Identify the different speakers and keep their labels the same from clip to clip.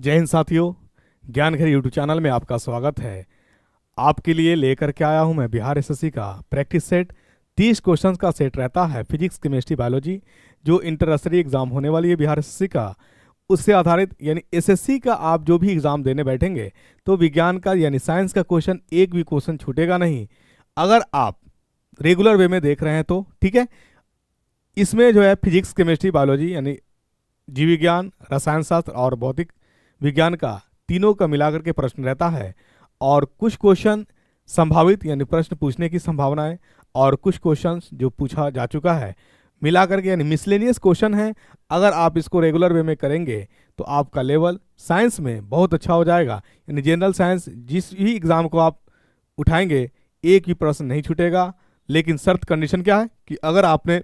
Speaker 1: जय हिंद साथियों, ज्ञान घर यूट्यूब चैनल में आपका स्वागत है। आपके लिए लेकर के आया हूं मैं बिहार एसएससी का प्रैक्टिस सेट। 30 क्वेश्चंस का सेट रहता है, फिजिक्स केमिस्ट्री बायोलॉजी, जो इंटरस्तरीय एग्जाम होने वाली है बिहार एसएससी का, उससे आधारित। यानी एसएससी का आप जो भी एग्जाम देने बैठेंगे तो विज्ञान का यानी साइंस का क्वेश्चन एक भी क्वेश्चन छूटेगा नहीं, अगर आप रेगुलर वे में देख रहे हैं तो। ठीक है, इसमें जो है फिजिक्स केमिस्ट्री बायोलॉजी यानी जीव विज्ञान, रसायन शास्त्र और भौतिक विज्ञान का तीनों का मिलाकर के प्रश्न रहता है। और कुछ क्वेश्चन संभावित यानी प्रश्न पूछने की संभावनाएं, और कुछ क्वेश्चन जो पूछा जा चुका है मिलाकर के यानी मिसलेनियस क्वेश्चन है। अगर आप इसको रेगुलर वे में करेंगे तो आपका लेवल साइंस में बहुत अच्छा हो जाएगा। यानी जनरल साइंस जिस भी एग्जाम को आप उठाएंगे एक भी प्रश्न नहीं छूटेगा। लेकिन शर्त कंडीशन क्या है कि अगर आपने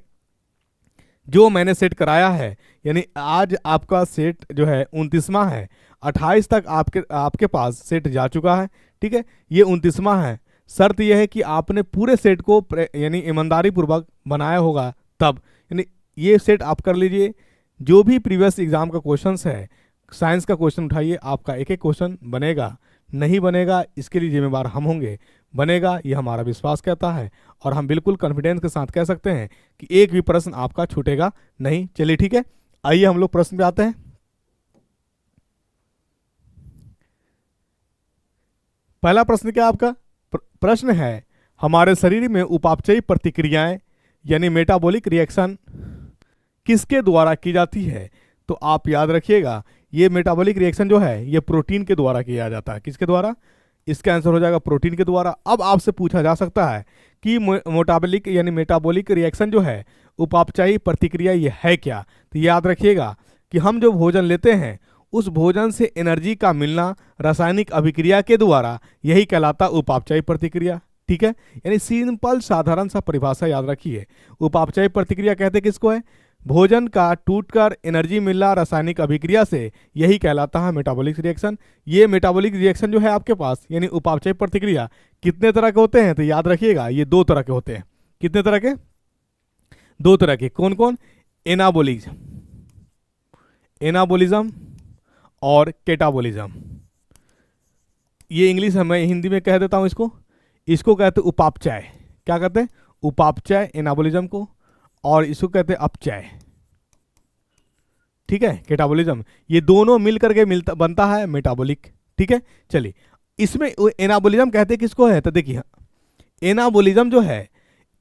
Speaker 1: जो मैंने सेट कराया है, यानी आज आपका सेट जो है 29वां है, 28 तक आपके पास सेट जा चुका है। ठीक है, ये 29वां है। शर्त यह है कि आपने पूरे सेट को यानी ईमानदारी पूर्वक बनाया होगा तब। यानी ये सेट आप कर लीजिए। जो भी प्रीवियस एग्जाम का क्वेश्चन है, साइंस का क्वेश्चन उठाइए, आपका एक एक क्वेश्चन बनेगा। नहीं बनेगा इसके लिए जिम्मेवार हम होंगे, बनेगा ये हमारा विश्वास कहता है। और हम बिल्कुल कॉन्फिडेंस के साथ कह सकते हैं कि एक भी प्रश्न आपका छूटेगा नहीं। चलिए ठीक है, आइए हम लोग प्रश्न पे आते हैं। पहला प्रश्न क्या आपका प्रश्न है, हमारे शरीर में उपापचयी प्रतिक्रियाएं यानी मेटाबॉलिक रिएक्शन किसके द्वारा की जाती है? तो आप याद रखिएगा, ये मेटाबॉलिक रिएक्शन जो है ये प्रोटीन के द्वारा किया जाता है। किसके द्वारा? इसका आंसर हो जाएगा प्रोटीन के द्वारा। अब आपसे पूछा जा सकता है कि मोटाबॉलिक यानी मेटाबॉलिक रिएक्शन जो है उपापचयी प्रतिक्रिया ये है क्या? तो याद रखिएगा कि हम जो भोजन लेते हैं उस भोजन से एनर्जी का मिलना रासायनिक अभिक्रिया के द्वारा, यही कहलाता उपापचयी प्रतिक्रिया। ठीक है, यानी सिंपल साधारण सा परिभाषा याद रखिए। उपापचयी प्रतिक्रिया कहते किसको है? भोजन का टूटकर एनर्जी मिलना रासायनिक अभिक्रिया से, यही कहलाता है मेटाबॉलिक रिएक्शन। ये मेटाबॉलिक रिएक्शन जो है आपके पास यानी उपापचयी प्रतिक्रिया कितने तरह के होते हैं? तो याद रखिएगा ये 2 तरह के होते हैं। कितने तरह के? 2 तरह के। कौन कौन? एनाबोलिज्म, एनाबोलिज्म और केटाबोलिज्म। ये इंग्लिश है, मैं हिंदी में कह देता हूं इसको कहते उपापचय। क्या कहते हैं? उपापचय एनाबोलिज्म को, और इसको कहते हैं अपचय। ठीक है, केटाबोलिज्म। ये दोनों मिलकर के बनता है मेटाबॉलिक। ठीक है, चलिए इसमें एनाबोलिज्म कहते हैं किसको है? तो देखिए, एनाबोलिज्म जो है,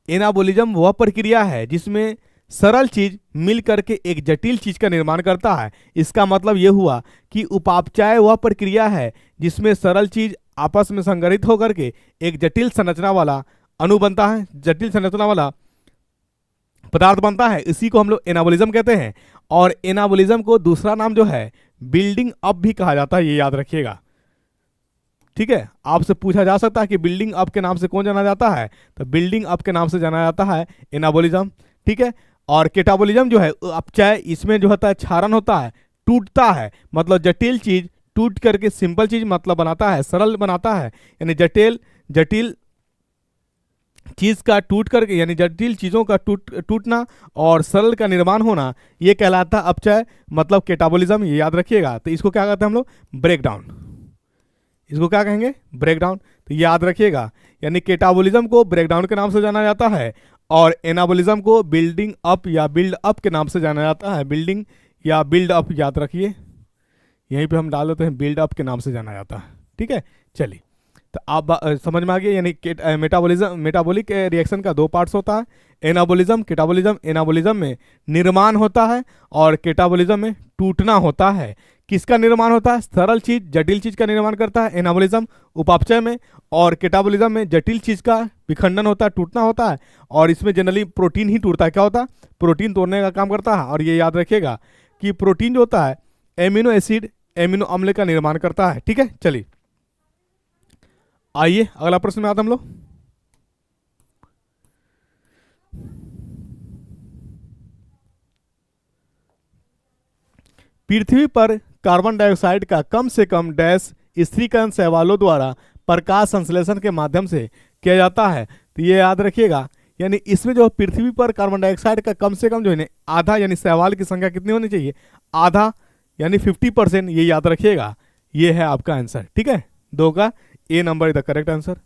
Speaker 1: एनाबोलिज्म वह प्रक्रिया है जिसमें सरल चीज मिल करके एक जटिल चीज का निर्माण करता है। इसका मतलब यह हुआ कि उपापचय वह प्रक्रिया है जिसमें सरल चीज आपस में संगठित होकर के एक जटिल संरचना वाला अणु बनता है, जटिल संरचना वाला पदार्थ बनता है। इसी को हम लोग एनाबोलिज्म कहते हैं। और एनाबोलिज्म को दूसरा नाम जो है बिल्डिंग अप भी कहा जाता है, ये याद रखिएगा। ठीक है, आपसे पूछा जा सकता है कि बिल्डिंग अप के नाम से कौन जाना जाता है? तो बिल्डिंग अप के नाम से जाना जाता है एनाबोलिज्म। ठीक है, और केटाबोलिज्म जो है अपचय, इसमें जो होता है क्षारण होता है, टूटता है। मतलब जटिल चीज टूट करके सिंपल चीज मतलब बनाता है, सरल बनाता है। यानी जटिल चीज का टूट करके यानी जटिल चीजों का टूटना और सरल का निर्माण होना, ये कहलाता है अपचय, मतलब केटाबोलिज्म। ये याद रखिएगा। तो इसको क्या कहते हैं हम लोग? ब्रेकडाउन। इसको क्या कहेंगे? ब्रेकडाउन। तो याद रखिएगा, यानी केटाबोलिज्म को ब्रेकडाउन के नाम से जाना जाता है, और एनाबोलिज्म को बिल्डिंग अप या बिल्ड अप के नाम से जाना जाता है। बिल्डिंग या बिल्ड अप याद रखिए, यहीं पे हम डाल देते हैं बिल्ड अप के नाम से जाना जाता है। ठीक है, चलिए तो आप समझ में आ गया। यानी मेटाबॉलिक रिएक्शन का 2 पार्ट्स होता है, एनाबोलिज्म, केटाबोलिज्म। एनाबोलिज्म में निर्माण होता है और केटाबोलिज्म में टूटना होता है। किसका निर्माण होता है? सरल चीज जटिल चीज का निर्माण करता है एनाबोलिज्म उपापचय में, और केटाबोलिज्म में जटिल चीज का विखंडन होता है, टूटना होता है। और इसमें जनरली प्रोटीन ही टूटता है। क्या होता है? प्रोटीन तोड़ने का काम करता है। और ये याद रखिएगा कि प्रोटीन जो होता है एमिनो एसिड, एमिनो अम्ल का निर्माण करता है। ठीक है, चलिए आइए अगला प्रश्न में आते हम लोग। पृथ्वी पर कार्बन डाइऑक्साइड का कम से कम डैश स्थिरीकरण शैवालों द्वारा प्रकाश संश्लेषण के माध्यम से किया जाता है। तो ये याद रखिएगा, यानी इसमें जो पृथ्वी पर कार्बन डाइऑक्साइड का कम से कम जो है आधा, यानी शैवाल की संख्या कितनी होनी चाहिए? आधा यानी 50%, ये याद रखिएगा। ये है आपका आंसर, ठीक है। 2 का A number is the correct answer.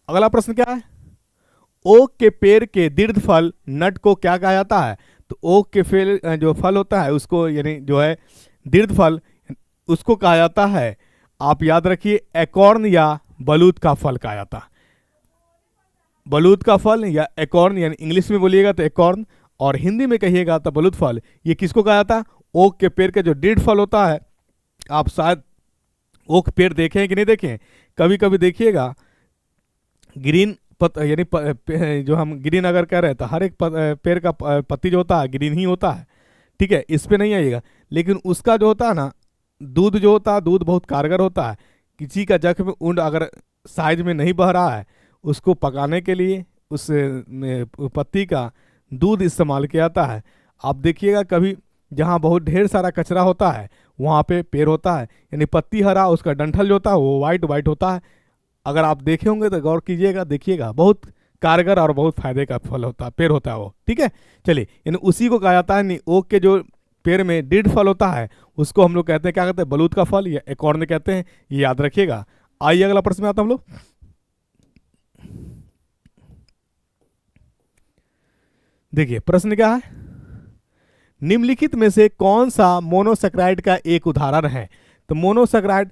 Speaker 1: अगला प्रश्न क्या है? ओक के पेड़ के दृढ़ फल नट को क्या कहा जाता है? तो ओक के पेड़ जो फल होता है उसको, यानी जो है दृढ़ फल, उसको कहा जाता है, आप याद रखिए, एकॉर्न या बलूत का फल कहा जाता है। बलूत का फल या एकॉर्न, यानी इंग्लिश में बोलिएगा तो एकॉर्न और हिंदी में कहिएगा तो बलूत फल। ये किसको कहा जाता है? ओक के पेड़ का जो दृढ़ फल होता है। आप शायद ओक पेड़ देखे हैं कि नहीं देखे हैं? कभी कभी देखिएगा ग्रीन यानी जो हम ग्रीन अगर कह रहे हैं तो हर एक पेड़ का पत्ती जो होता है ग्रीन ही होता है, ठीक है, इस पे नहीं आइएगा। लेकिन उसका जो होता है ना, दूध जो होता है, दूध बहुत कारगर होता है। किसी का जख्म ऊंड अगर साइज में नहीं बह रहा है, उसको पकाने के लिए उस पत्ती का दूध इस्तेमाल किया जाता है। आप देखिएगा कभी जहाँ बहुत ढेर सारा कचरा होता है वहाँ पे पेड़ होता है, यानी पत्ती हरा, उसका डंठल जो होता है वो वाइट वाइट होता है। अगर आप देखे होंगे तो गौर कीजिएगा, देखिएगा, बहुत कारगर और बहुत फायदे का फल होता है, पेड़ होता है वो, ठीक है। चलिए, यानी उसी को कहा जाता है, नहीं, ओक के जो पेड़ में दृढ़ फल होता है उसको हम लोग कहते हैं, क्या कहते हैं? बलूत का फल या एकॉर्न कहते हैं, ये याद रखिएगा। आइए अगला प्रश्न में आता हम लोग। देखिए प्रश्न क्या है? निम्नलिखित में से कौन सा मोनोसेक्राइड का एक उदाहरण है? तो मोनोसेक्राइड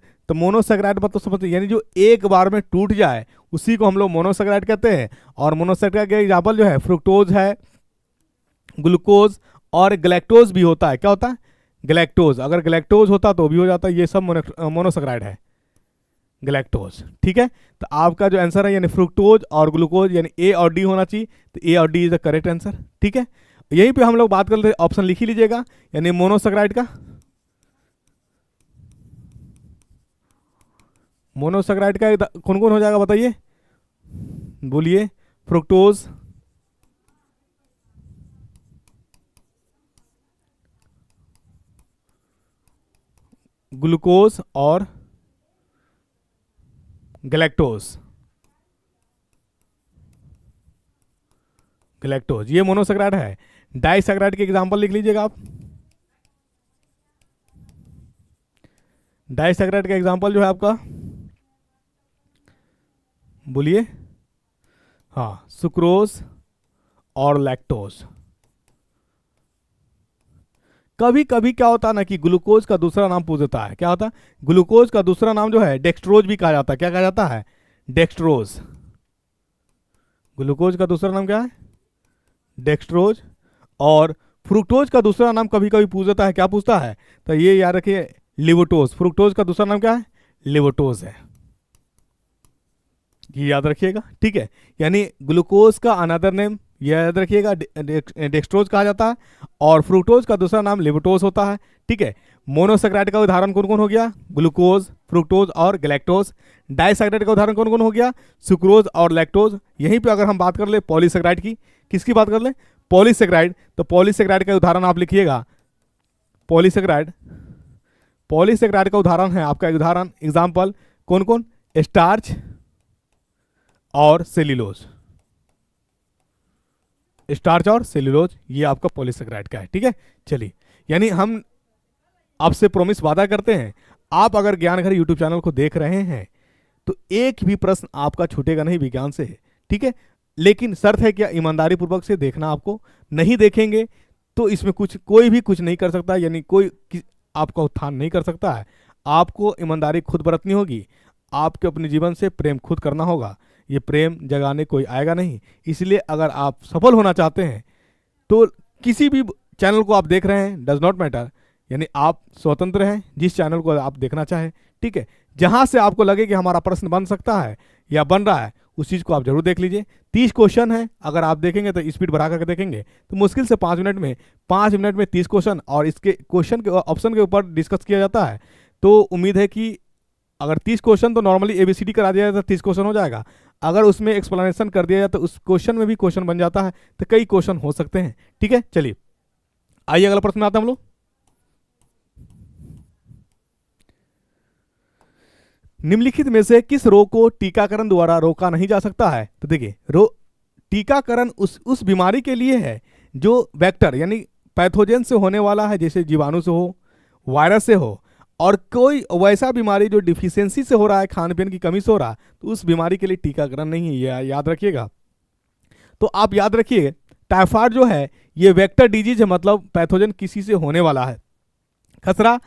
Speaker 1: मतलब समझते, यानी जो एक बार में टूट जाए उसी को हम लोग मोनोसेक्राइड कहते हैं। और मोनोसेक्राइड का एग्जाम्पल जो है फ्रुक्टोज है, ग्लूकोज और ग्लैक्टोज भी होता है। क्या होता है? ग्लैक्टोज। अगर ग्लैक्टोज होता तो भी हो जाता, ये सब मोनोसेक्राइड है, ग्लैक्टोज, ठीक है। तो आपका जो आंसर है यानी फ्रुक्टोज और ग्लूकोज, यानी ए और डी होना चाहिए, तो ए और D is the correct answer, ठीक है। यहीं पे हम लोग बात कर लेते हैं, ऑप्शन लिख ही लीजिएगा, यानी मोनोसेक्राइड का। मोनोसेक्राइड का कौन कौन हो जाएगा बताइए, बोलिए। फ्रुक्टोज, ग्लूकोज और ग्लैक्टोज। ग्लैक्टोज ये मोनोसेक्राइड है। डाइसेक्राइड के एग्जांपल लिख लीजिएगा आप। डाइसेक्राइड का एग्जांपल जो है आपका, बोलिए। हाँ, सुक्रोज और लैक्टोज। कभी कभी क्या होता है ना कि ग्लूकोज का दूसरा नाम पूछ देता है। क्या होता है? ग्लूकोज का दूसरा नाम जो है डेक्सट्रोज भी कहा जाता है। क्या कहा जाता है? डेक्सट्रोज। ग्लूकोज का दूसरा नाम क्या है? डेक्सट्रोज। और फ्रुक्टोज का दूसरा नाम कभी कभी पूछ देता है। क्या पूछता है? तो ये याद रखिए, लिवोटोज। फ्रुक्टोज का दूसरा नाम क्या है? लिवोटोज है, ये याद रखिएगा, ठीक है। यानी ग्लूकोज का अनदर नेम याद रखिएगा डेक्सट्रोज कहा जाता है, और फ्रुक्टोज का दूसरा नाम लिवोटोज होता है, ठीक है। मोनोसेक्राइड का उदाहरण कौन कौन हो गया? ग्लूकोज, फ्रुक्टोज और ग्लैक्टोज। डाइसेक्राइड का उदाहरण कौन कौन हो गया? सुक्रोज और लैक्टोज। यहीं पे अगर हम बात कर ले पॉलीसेक्राइड की, किसकी बात कर ले? पॉलीसेक्राइड। तो पॉलीसेक्राइड का उदाहरण आप लिखिएगा, पॉलीसेक्राइड। पॉलीसेक्राइड का उदाहरण है आपका, उदाहरण एग्जाम्पल कौन कौन? स्टार्च और सेल्यूलोज। स्टार्च और सेल्यूलोज ये आपका पॉलीसेक्राइड का है, ठीक है। चलिए, यानी हम आपसे प्रॉमिस वादा करते हैं, आप अगर ज्ञान घर यूट्यूब चैनल को देख रहे हैं तो एक भी प्रश्न आपका छूटेगा नहीं विज्ञान से, ठीक है। लेकिन शर्त है क्या? ईमानदारी पूर्वक से देखना। आपको नहीं देखेंगे तो इसमें कोई भी कुछ नहीं कर सकता, यानी कोई आपका उत्थान नहीं कर सकता है। आपको ईमानदारी खुद बरतनी होगी, आपके अपने जीवन से प्रेम खुद करना होगा। ये प्रेम जगाने कोई आएगा नहीं। इसलिए अगर आप सफल होना चाहते हैं तो किसी भी चैनल को आप देख रहे हैं, डज नॉट मैटर, यानी आप स्वतंत्र हैं जिस चैनल को आप देखना चाहें, ठीक है। जहां से आपको लगे कि हमारा प्रश्न बन सकता है या बन रहा है, उस चीज़ को आप जरूर देख लीजिए। 30 क्वेश्चन है, अगर आप देखेंगे तो स्पीड बढ़ा करके देखेंगे तो मुश्किल से 5 मिनट में 30 क्वेश्चन, और इसके क्वेश्चन के ऑप्शन के ऊपर डिस्कस किया जाता है। तो उम्मीद है कि अगर 30 क्वेश्चन तो नॉर्मली एबीसीडी करा दिया जाए तो 30 क्वेश्चन हो जाएगा। अगर उसमें एक्सप्लेनेशन कर दिया जाए तो उस क्वेश्चन में भी क्वेश्चन बन जाता है, तो कई क्वेश्चन हो सकते हैं, ठीक है। चलिए आइए अगला प्रश्न आता है हम लोग। निम्नलिखित में से किस रोग को टीकाकरण द्वारा रोका नहीं जा सकता है? तो देखिए, टीकाकरण उस बीमारी के लिए है जो वेक्टर यानी पैथोजन से होने वाला है, जैसे जीवाणु से हो, वायरस से हो, और कोई वैसा बीमारी जो डिफिशियंसी से हो रहा है, खान पीन की कमी से हो रहा है, तो उस बीमारी के लिए टीकाकरण नहीं है, ये याद रखिएगा। तो आप याद रखिए टाइफाइड जो है ये वेक्टर डिजीज है, मतलब पैथोजन किसी से होने वाला है। खसरा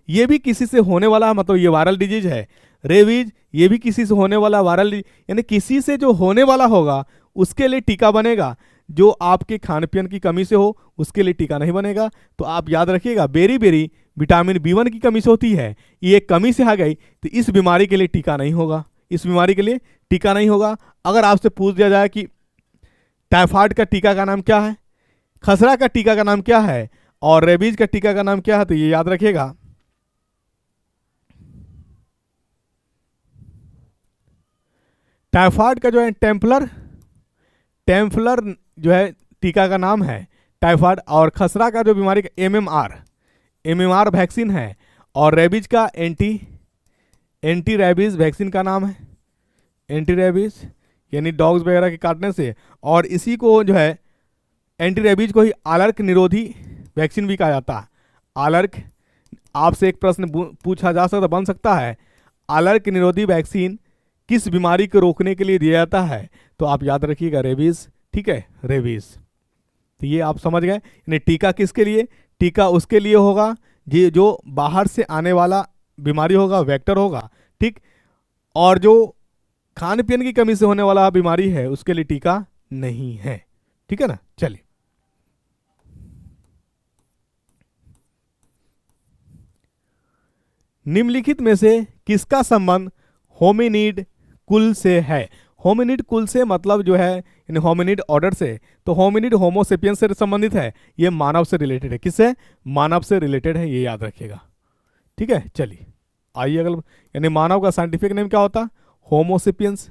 Speaker 1: ये भी किसी से होने वाला है, मतलब ये वायरल डिजीज है। रेबीज ये भी किसी से होने वाला वायरल, यानी किसी से जो होने वाला होगा उसके लिए टीका बनेगा। जो आपके खान पीन की कमी से हो उसके लिए टीका नहीं बनेगा। तो आप याद रखिएगा बेरी बेरी विटामिन B1 की कमी से होती है, ये कमी से आ गई तो इस बीमारी के लिए टीका नहीं होगा, इस बीमारी के लिए टीका नहीं होगा। अगर आपसे पूछ दिया जाए कि टाइफाइड का टीका का नाम क्या है, खसरा का टीका का नाम क्या है और रेबीज का टीका का नाम क्या है, तो ये याद रखिएगा टाइफाइड का जो है टेम्पलर जो है टीका का नाम है टाइफाइड, और खसरा का जो बीमारी का MMR वैक्सीन है, और रेबीज का एंटी रेबीज वैक्सीन का नाम है एंटी रेबीज, यानी डॉग्स वगैरह के काटने से। और इसी को जो है एंटी रेबीज को ही आलर्क निरोधी वैक्सीन भी कहा जाता है। आलर्क, आपसे एक प्रश्न पूछा जा सकता बन सकता है, आलर्क निरोधी वैक्सीन किस बीमारी को रोकने के लिए दिया जाता है, तो आप याद रखिएगा रेबीज, ठीक है, रेबीज। तो ये आप समझ गए, यानी टीका किसके लिए, टीका उसके लिए होगा जी जो बाहर से आने वाला बीमारी होगा, वेक्टर होगा, ठीक, और जो खान पीन की कमी से होने वाला बीमारी है उसके लिए टीका नहीं है, ठीक है ना। चलिए निम्नलिखित में से किसका संबंध होमिनिड कुल से है। होमिनिड कुल से मतलब जो है इन होमिनिड ऑर्डर से, तो होमिनिड होमोसेपियंस से संबंधित है, ये मानव से रिलेटेड है। किससे, मानव से रिलेटेड है, ये याद रखिएगा, ठीक है। चलिए आइए अगला, यानी मानव का साइंटिफिक नेम क्या होता, होमोसेपियंस।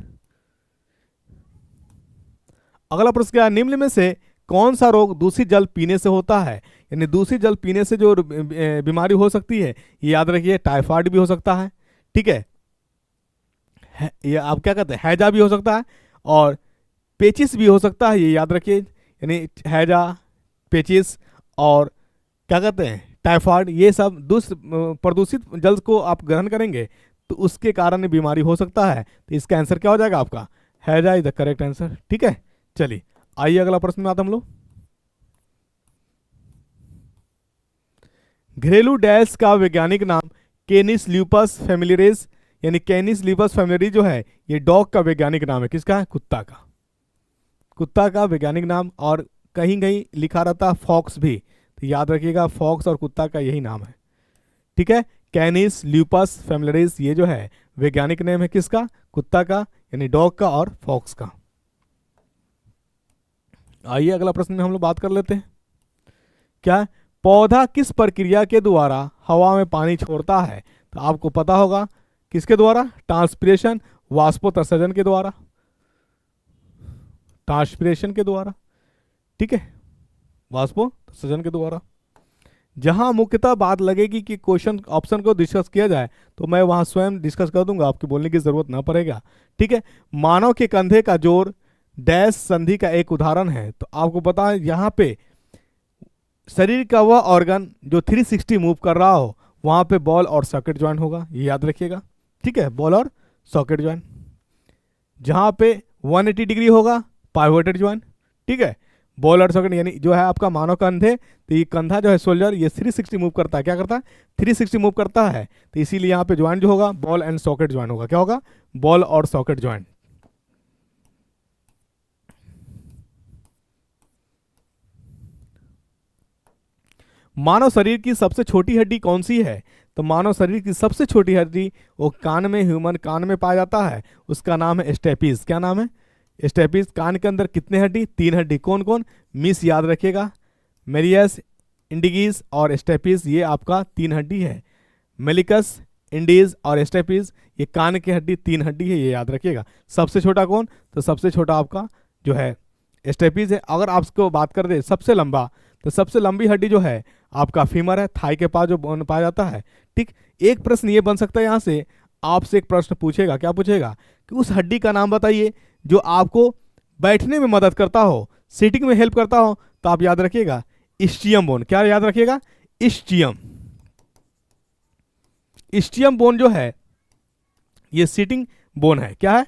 Speaker 1: अगला प्रश्न क्या है, निम्न में से कौन सा रोग दूषित जल पीने से होता है, यानी दूषित जल पीने से जो बीमारी हो सकती है, ये याद रखिए टाइफाइड भी हो सकता है, ठीक है, ये आप क्या कहते हैं हैजा भी हो सकता है, और पेचिस भी हो सकता है, ये याद रखिए, यानी हैजा, पेचिस और क्या कहते हैं टाइफाइड, ये सब प्रदूषित जल को आप ग्रहण करेंगे तो उसके कारण बीमारी हो सकता है। तो इसका आंसर क्या हो जाएगा आपका, हैजा इज द करेक्ट आंसर, ठीक है। चलिए आइए अगला प्रश्न में आते हम लोग। घरेलू डैश का वैज्ञानिक नाम कैनिस ल्यूपस फैमिलियरिस, यानी कैनिस ल्यूपस फैमिलियरिस जो है ये डॉग का वैज्ञानिक नाम है, किसका है, कुत्ता का वैज्ञानिक नाम। और कहीं कहीं लिखा रहता है फॉक्स भी, तो याद रखिएगा फॉक्स और कुत्ता का यही नाम है, ठीक है। कैनिस ल्यूपस फैमिलियरिस ये जो है वैज्ञानिक नेम है किसका, कुत्ता का, यानी डॉग का और फॉक्स का। आइए अगला प्रश्न में हम लोग बात कर लेते हैं। क्या पौधा किस प्रक्रिया के द्वारा हवा में पानी छोड़ता है, तो आपको पता होगा किसके द्वारा, ट्रांसपिरेशन, वाष्पोत्सर्जन के द्वारा, ट्रांसपिरेशन के द्वारा, ठीक है, वाष्पोत्सर्जन के द्वारा। जहां मुख्यतः बात लगेगी कि क्वेश्चन ऑप्शन को डिस्कस किया जाए तो मैं वहां स्वयं डिस्कस कर दूंगा, आपकी बोलने की जरूरत ना पड़ेगा, ठीक है। मानव के कंधे का जोर डैश संधि का एक उदाहरण है, तो आपको पता है यहाँ पे शरीर का वह ऑर्गन जो 360 मूव कर रहा हो वहां पे बॉल और सॉकेट ज्वाइन होगा, ये याद रखिएगा, ठीक है, बॉल और सॉकेट ज्वाइन। जहां पे 180 डिग्री होगा पाइवोटेड ज्वाइन, ठीक है, बॉल और सॉकेट, यानी जो है आपका मानव कंधे, तो ये कंधा जो है शोल्डर ये 360 मूव करता है, क्या करता है 360 मूव करता है, तो इसीलिए यहाँ पे ज्वाइन जो होगा बॉल एंड सॉकेट ज्वाइन होगा, क्या होगा, बॉल और सॉकेट ज्वाइन। मानव शरीर की सबसे छोटी हड्डी कौन सी है, तो मानव शरीर की सबसे छोटी हड्डी वो कान में, ह्यूमन कान में पाया जाता है, उसका नाम है स्टेपीज। क्या नाम है, स्टेपीज। कान के अंदर कितने हड्डी, 3 हड्डी, कौन कौन, मिस याद रखिएगा, मेरियस, इंडिगीज और स्टेपीज, ये आपका 3 हड्डी है। मेलिकस, इंडीज और स्टेपीज ये कान की हड्डी 3 हड्डी है, ये याद रखिएगा। सबसे छोटा कौन, तो सबसे छोटा आपका जो है स्टेपीज है। अगर आपको बात कर दे सबसे लंबा, तो सबसे लंबी हड्डी जो है आपका फीमर है, थाई के पास जो पाया जाता है, ठीक। एक प्रश्न ये बन सकता है यहाँ से, आपसे एक प्रश्न पूछेगा, क्या पूछेगा कि उस हड्डी का नाम बताइए जो आपको बैठने में मदद करता हो, सीटिंग में हेल्प करता हो, तो आप याद रखिएगा इस्टियम बोन। क्या याद रखिएगा? इस्टियम। इस्टियम बोन जो है ये सीटिंग बोन है। क्या है?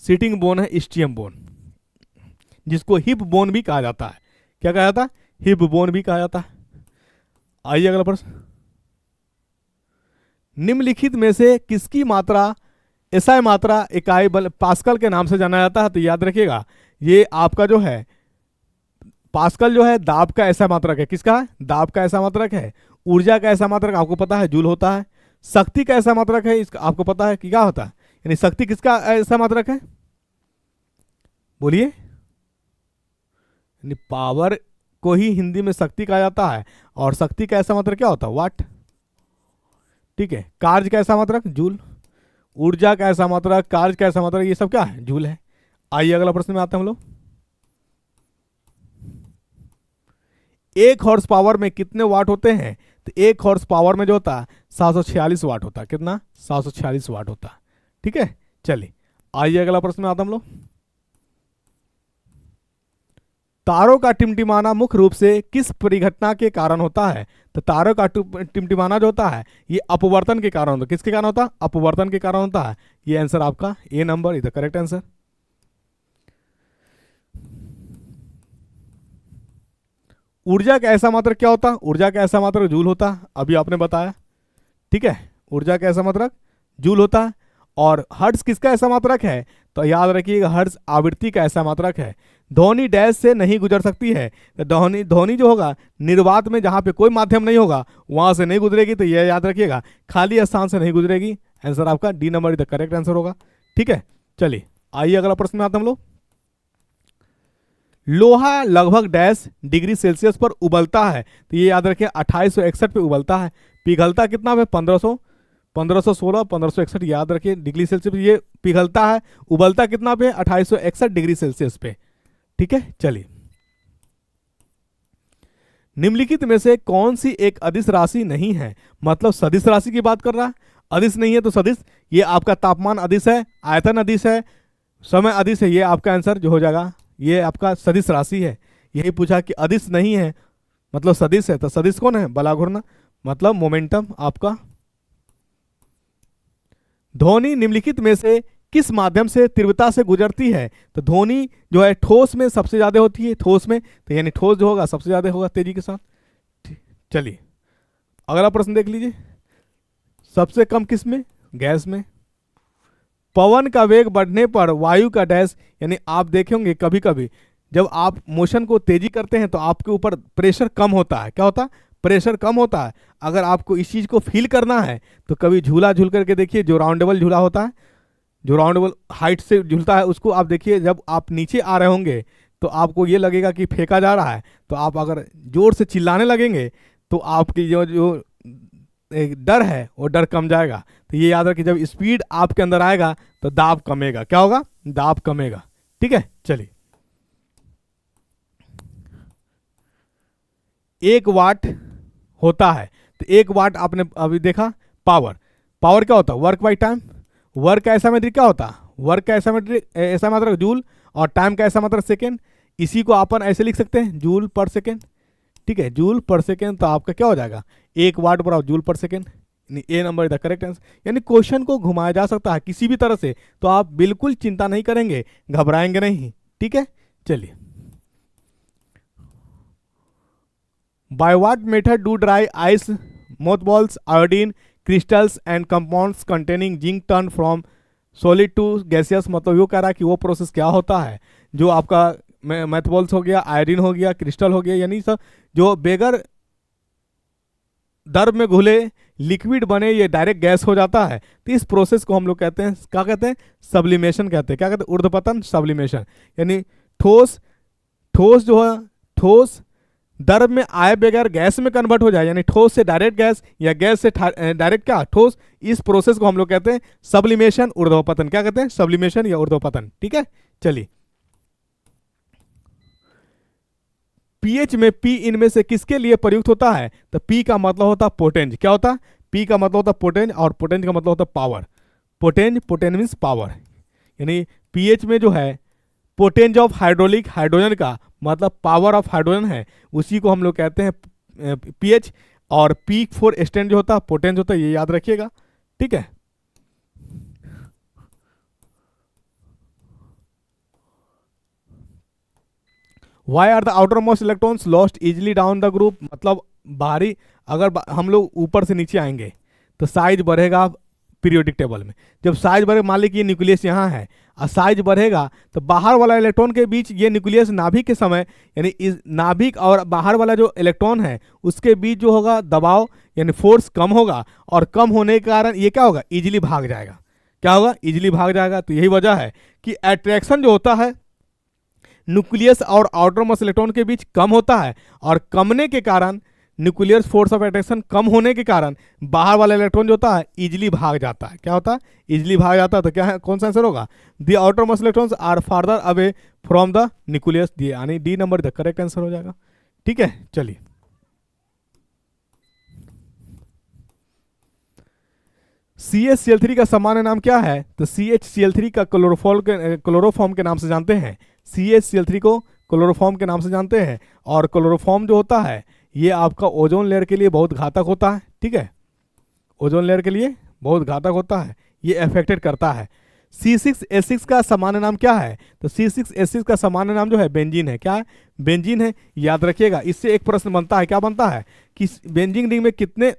Speaker 1: सीटिंग बोन है इस्टियम बोन, जिसको हिप बोन भी कहा जाता है। क्या कहा जाता है? हिप बोन भी कहा जाता है। आइए अगला प्रश्न। निम्नलिखित में से किसकी मात्रा एसआई मात्रा इकाई बल पास्कल के नाम से जाना जाता है? तो याद रखिएगा ये आपका जो है पास्कल जो है दाब का ऐसा मात्रक है। किसका है? दाब का ऐसा मात्रक है। ऊर्जा का ऐसा मात्रक आपको पता है जूल होता है। शक्ति का ऐसा मात्रक है, इसका आपको पता है कि क्या होता है, यानी शक्ति किसका ऐसा मात्रक है? बोलिए। यानी पावर को ही हिंदी में शक्ति कहा जाता है, और शक्ति का ऐसा मात्रक क्या होता है? वाट। ठीक है। कार्य का ऐसा मात्रक जूल, ऊर्जा का ऐसा मात्रक, कार्य का ऐसा मात्रक, ये सब क्या है? जूल है। आइए अगला प्रश्न में आते हैं हम लोग। 1 हॉर्स पावर में कितने वाट होते हैं? तो 1 हॉर्स पावर में जो होता है 746 वाट होता है। कितना? 746 वाट होता है। ठीक है, चलिए आइए अगला प्रश्न में आते हैं हम लोग। तारों का टिमटिमाना मुख्य रूप से किस परिघटना के कारण होता है? तो तारों का टिमटिमाना जो होता है ये अपवर्तन के कारण होता है। किसके कारण होता है? अपवर्तन के कारण होता है। ये आंसर आपका A number is the correct answer. ऊर्जा का ऐसा मात्रक क्या होता है? ऊर्जा का ऐसा मात्रक जूल होता है, अभी आपने बताया। ठीक है, ऊर्जा का ऐसा मात्रक जूल होता है। और हर्ट्ज किसका ऐसा मात्रक है? तो याद रखिएगा हर्ट्ज आवृत्ति का ऐसा मात्रक है। ध्वनि डैश से नहीं गुजर सकती है, तो ध्वनि जो होगा निर्वात में जहां पे कोई माध्यम नहीं होगा वहां से नहीं गुजरेगी। तो यह याद रखिएगा खाली स्थान से नहीं गुजरेगी। आंसर आपका D number the correct answer होगा। ठीक है, चलिए आइए अगला प्रश्न में आते हम लोग। लोहा लगभग डैश डिग्री सेल्सियस पर उबलता है? तो ये याद रखिए 2861 पे उबलता है। पिघलता कितना पे? 1516 1561 याद रखिए डिग्री सेल्सियस ये पिघलता है। उबलता कितना पे? 2861 डिग्री सेल्सियस पे। ठीक है, चलिए। निम्नलिखित में से कौन सी एक अदिश राशि नहीं है? मतलब सदिश राशि की बात कर रहा है। अदिश नहीं है तो सदिश, ये आपका तापमान अदिश है, आयतन अदिश है, समय अदिश है। ये आपका आंसर जो हो जाएगा ये आपका सदिश राशि है। यही पूछा कि अदिश नहीं है मतलब सदिश है, तो सदिश कौन है? बला घूर्णन मतलब मोमेंटम आपका। ध्वनि निम्नलिखित में से किस माध्यम से तीव्रता से गुजरती है? तो ध्वनि जो है ठोस में सबसे ज्यादा होती है। ठोस में तो यानी ठोस जो होगा सबसे ज्यादा होगा तेजी के साथ। चलिए अगला प्रश्न देख लीजिए। सबसे कम किस में? गैस में। पवन का वेग बढ़ने पर वायु का डैश, यानी आप देखे होंगे कभी कभी जब आप मोशन को तेजी करते हैं तो आपके ऊपर प्रेशर कम होता है। क्या होता है? प्रेशर कम होता है। अगर आपको इस चीज को फील करना है तो कभी झूला झूल करके देखिए, जो राउंडेबल झूला होता है, जो राउंडेबल हाइट से झूलता है, उसको आप देखिए जब आप नीचे आ रहे होंगे तो आपको ये लगेगा कि फेंका जा रहा है। तो आप अगर जोर से चिल्लाने लगेंगे तो आपकी जो जो एक डर है वो डर कम जाएगा। तो ये याद रखिए जब स्पीड आपके अंदर आएगा तो दाब कमेगा। क्या होगा? दाब कमेगा। ठीक है, चलिए। 1 वाट होता है, तो 1 वाट आपने अभी देखा पावर। पावर क्या होता है? Work by time. वर्क का ऐसा मीट्रिक क्या होता है? वर्क का ऐसा मीट्रिक ऐसा मात्रक जूल, और टाइम का ऐसा मात्रक सेकेंड। इसी को अपन ऐसे लिख सकते हैं जूल पर सेकेंड। ठीक है, जूल पर सेकेंड। तो आपका क्या हो जाएगा? 1 वाट बराबर जूल पर second. A number the correct answer. यानी क्वेश्चन को घुमाया जा सकता है किसी भी तरह से, तो आप बिल्कुल चिंता नहीं करेंगे, घबराएंगे नहीं। ठीक है, चलिए। By what method do dry ice mothballs iodine crystals and compounds containing zinc turn from solid to gaseous? मतलब वो कह रहा है कि वो प्रोसेस क्या होता है जो आपका मैथबॉल्स हो गया, आयोडीन हो गया, क्रिस्टल हो गया, यानी सब जो बेगर द्रव में घुले लिक्विड बने ये डायरेक्ट गैस हो जाता है। तो इस प्रोसेस को हम लोग कहते हैं, क्या कहते हैं? सब्लिमेशन कहते हैं। क्या कहते हैं? ऊर्ध्वपतन, सब्लिमेशन। यानी ठोस जो है ठोस द्रव में आए बगैर गैस में कन्वर्ट हो जाए, यानी ठोस से डायरेक्ट गैस या गैस से डायरेक्ट क्या? ठोस। इस प्रोसेस को हम लोग कहते हैं सब्लिमेशन, ऊर्ध्वपतन। क्या कहते हैं? सब्लिमेशन या ऊर्ध्वपतन। ठीक है, चलिए। पीएच में पी इनमें से किसके लिए प्रयुक्त होता है? तो पी का मतलब होता है पोटेंज। क्या होता है? पी का मतलब होता है पोटेंज, और पोटेंज का मतलब होता है पावर। पोटेंज मीन्स पावर, यानी पीएच में जो है पोटेंज ऑफ हाइड्रोलिक, हाइड्रोजन का मतलब पावर ऑफ हाइड्रोजन है, उसी को हम लोग कहते हैं पीएच। और पीक फॉर स्टैंड जो होता है पोटेंज होता है, ये याद रखिएगा, ठीक है। Why are the outermost electrons lost easily down the group, मतलब बाहरी अगर हम लोग ऊपर से नीचे आएंगे तो साइज बढ़ेगा पीरियोडिक टेबल में। जब साइज बढ़ेगा, मान लीजिए ये न्यूक्लियस यहाँ है और साइज बढ़ेगा तो बाहर वाला इलेक्ट्रॉन के बीच, ये न्यूक्लियस नाभिक के समय यानी इस नाभिक और बाहर वाला जो इलेक्ट्रॉन है उसके बीच जो होगा दबाव यानी फोर्स कम होगा, और कम होने के कारण ये क्या होगा, इजिली भाग जाएगा। क्या होगा, इजिली भाग जाएगा। तो यही वजह है कि अट्रैक्शन जो होता है न्यूक्लियस और आउटर मोस्ट इलेक्ट्रॉन के बीच कम होता है, और कमने के कारण न्यूक्लियर फोर्स ऑफ अट्रैक्शन कम होने के कारण बाहर वाला इलेक्ट्रॉन जो होता है इजिली भाग जाता है। क्या होता है, इजिली भाग जाता है। तो क्या है, कौन सा आंसर होगा, the outermost electrons are farther away from the nucleus, यानी D number the correct answer हो जाएगा। ठीक है, चलिए CH Cl3 का सामान्य नाम क्या है, तो CHCl3 का क्लोरोफॉर्म के नाम से जानते हैं। CHCl3 को क्लोरोफॉर्म के नाम से जानते हैं, और क्लोरोफॉर्म जो होता है ये आपका ओजोन लेयर के लिए बहुत घातक होता है। ठीक है, ओजोन लेयर के लिए बहुत घातक होता है, ये अफेक्टेड करता है। C6H6 का सामान्य नाम क्या है, तो C6H6 का सामान्य नाम जो है बेंजीन है। क्या है, बेंजीन है, याद रखिएगा। इससे एक प्रश्न बनता है, क्या बनता है कि बेंजीन रिंग में कितने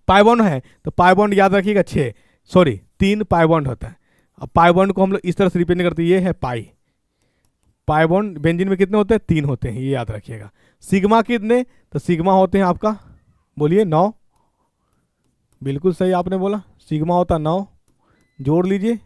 Speaker 1: पाई बॉन्ड है, तो पाई बॉन्ड याद रखिएगा 3 पाई बॉन्ड होता है। अब पाई बॉन्ड को हम लोग इस तरह से रिप्रेजेंट करते हैं, ये है पाई बॉन्ड बेंजीन में कितने होते हैं, 3 होते हैं, ये याद रखिएगा। सिग्मा कितने, तो सिग्मा होते हैं आपका, बोलिए 9, बिल्कुल सही आपने बोला, सिग्मा होता 9। जोड़ लीजिए,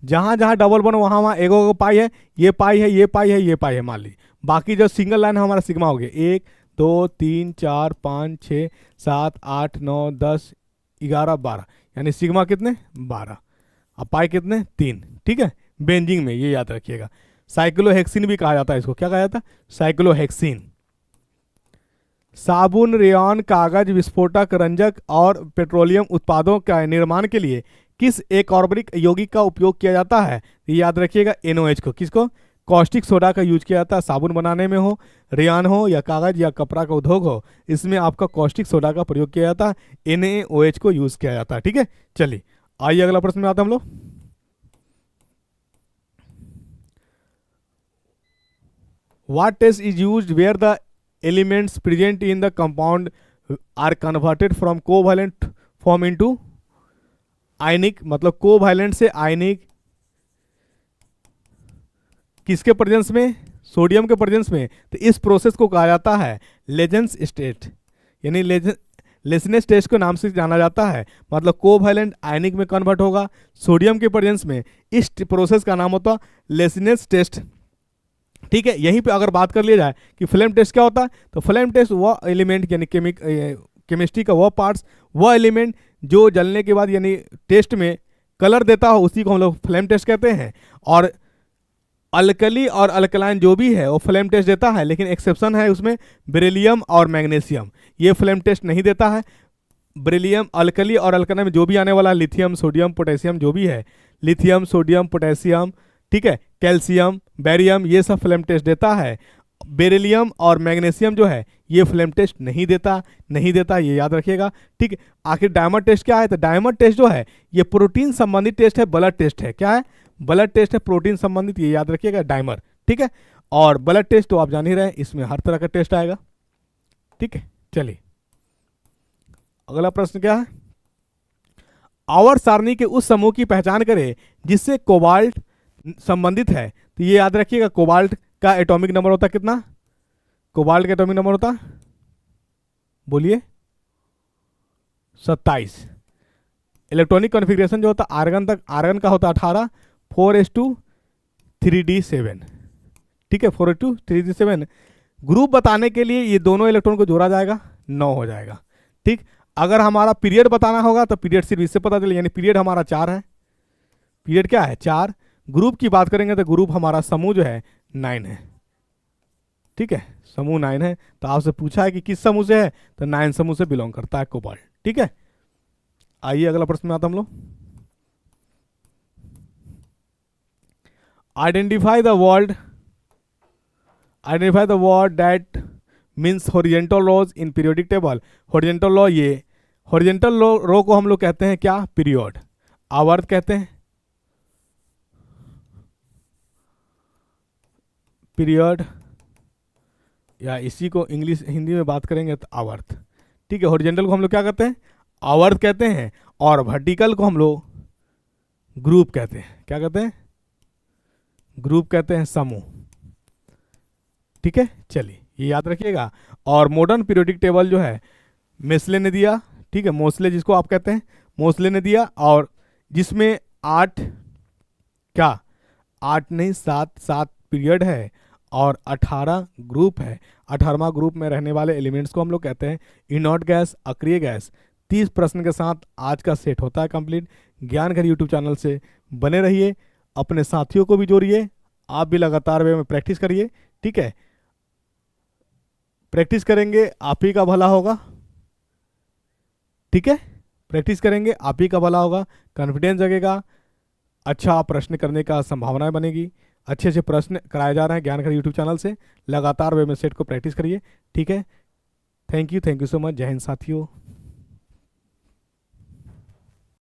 Speaker 1: जहां जहां डबल बॉन्ड वहां वहां एगो पाई है, ये पाई है, ये पाई है, ये पाई है, मान लीजिए। बाकी जो सिंगल लाइन है हमारा सिग्मा हो गया 1 2 3 4 5 6 7 8 9 10 11 12, यानी सिग्मा कितने 12, अब पाई कितने 3। ठीक है, बेंजीन में, ये याद रखिएगा। साइक्लोहेक्सिन भी कहा जाता है इसको, क्या कहा जाता है, साइक्लोहेक्सिन। साबुन, रेयॉन, कागज, विस्फोटक, रंजक और पेट्रोलियम उत्पादों का निर्माण के लिए किस अकार्बनिक यौगिक का उपयोग किया जाता है, ये याद रखिएगा NOH को। किसको, कॉस्टिक सोडा का यूज किया जाता है। साबुन बनाने में हो, रेयॉन हो, या कागज या कपड़ा का उद्योग हो, इसमें आपका कॉस्टिक सोडा का प्रयोग किया जाता है, NaOH को यूज किया जाता है। ठीक है, चलिए आइए अगला प्रश्न में आते हैं हम लोग। What test is used where the elements present in the compound are converted from covalent form into आयनिक, मतलब कोवैलेंट से आयनिक, किसके प्रेजेंस में, सोडियम के प्रेजेंस में। तो इस प्रोसेस को कहा जाता है लेजेंस टेस्ट, यानी लेसनेस टेस्ट के नाम से जाना जाता है। मतलब कोवैलेंट आयनिक में कन्वर्ट होगा सोडियम के प्रेजेंस में, इस प्रोसेस का नाम होता लेसनेस टेस्ट। ठीक है, यहीं पे अगर बात कर लिया जाए कि फ्लेम टेस्ट क्या होता है, तो फ्लेम टेस्ट वह एलिमेंट यानी केमिस्ट्री का वह पार्ट्स, वह एलिमेंट जो जलने के बाद यानी टेस्ट में कलर देता हो, उसी को हम लोग फ्लेम टेस्ट कहते हैं। और अल्कली और अल्कलाइन जो भी है वो फ्लेम टेस्ट देता है, लेकिन एक्सेप्शन है उसमें बेरिलियम और मैग्नीशियम, ये फ्लेम टेस्ट नहीं देता है। बेरिलियम, अल्कली और अल्कलाइन में जो भी आने वाला लिथियम, सोडियम, पोटेशियम जो भी है, लिथियम, सोडियम, पोटेशियम, ठीक है, कैल्शियम, बैरियम, ये सब फ्लेम टेस्ट देता है। बेरिलियम और मैग्नीशियम जो है ये फ्लेम टेस्ट नहीं देता, ये याद रखिएगा। ठीक है, आखिर डायमर टेस्ट क्या है, तो डायमर टेस्ट जो है ये प्रोटीन संबंधित टेस्ट है, ब्लड टेस्ट है। क्या है, ब्लड टेस्ट है, प्रोटीन संबंधित, ये याद रखिएगा डायमर। ठीक है, और ब्लड टेस्ट तो आप जान ही रहे हैं, इसमें हर तरह का टेस्ट आएगा। ठीक है, चलिए अगला प्रश्न क्या है, आवर्त सारणी के उस समूह की पहचान करें जिससे कोबाल्ट संबंधित है। तो ये याद रखिएगा, कोबाल्ट का एटॉमिक नंबर होता कितना, कोबाल्ट का एटॉमिक नंबर होता, बोलिए 27। इलेक्ट्रॉनिक कॉन्फ़िगरेशन जो होता आर्गन का होता 18, 4:3d7। ठीक है, 4:3d7। ग्रुप बताने के लिए ये दोनों इलेक्ट्रॉन को जोड़ा जाएगा, 9 हो जाएगा। ठीक, अगर हमारा पीरियड बताना होगा तो पीरियड सिर्फ इससे पता चले, यानी पीरियड हमारा 4 है, पीरियड क्या है 4। ग्रुप की बात करेंगे तो ग्रुप हमारा समूह जो है 9 है। ठीक है, समूह 9 है। तो आपसे पूछा है कि किस समूह से है, तो 9 समूह से बिलोंग करता है कोबाल्ट। ठीक है, आइए अगला प्रश्न में आता हम लोग। Identify the word that means horizontal laws in periodic table. Horizontal law, ये हॉरिजेंटल रो को हम लोग कहते हैं क्या, पीरियड। आवर्त कहते हैं, पीरियड, या इसी को इंग्लिश हिंदी में बात करेंगे तो आवर्त। ठीक है, हॉरिजेंटल को हम लोग क्या कहते हैं, आवर्त कहते हैं, और वर्टिकल को हम लोग ग्रुप कहते हैं। क्या कहते हैं, ग्रुप कहते हैं, समूह। ठीक है, चलिए ये याद रखिएगा। और मॉडर्न पीरियोडिक टेबल जो है मेस्ले ने दिया, ठीक है, मोस्ले जिसको आप कहते हैं, मोस्ले ने दिया, और जिसमें 8 क्या 8 नहीं 7 पीरियड है और 18 ग्रुप है। 18वां ग्रुप में रहने वाले एलिमेंट्स को हम लोग कहते हैं इनॉट गैस, अक्रिय गैस। 30 प्रश्न के साथ आज का सेट होता है कंप्लीट। ज्ञान घर यूट्यूब चैनल से बने रहिए, अपने साथियों को भी जोड़िए, आप भी लगातार वे में प्रैक्टिस करिए। ठीक है, प्रैक्टिस करेंगे आप ही का भला होगा। ठीक है, प्रैक्टिस करेंगे आप ही का भला होगा, कॉन्फिडेंस जगेगा, अच्छा प्रश्न करने का संभावनाएं बनेगी। अच्छे अच्छे प्रश्न कराए जा रहे हैं ज्ञान घर यूट्यूब चैनल से, लगातार वे में सेट को प्रैक्टिस करिए। ठीक है, थैंक यू सो मच। जय हिंद साथियों।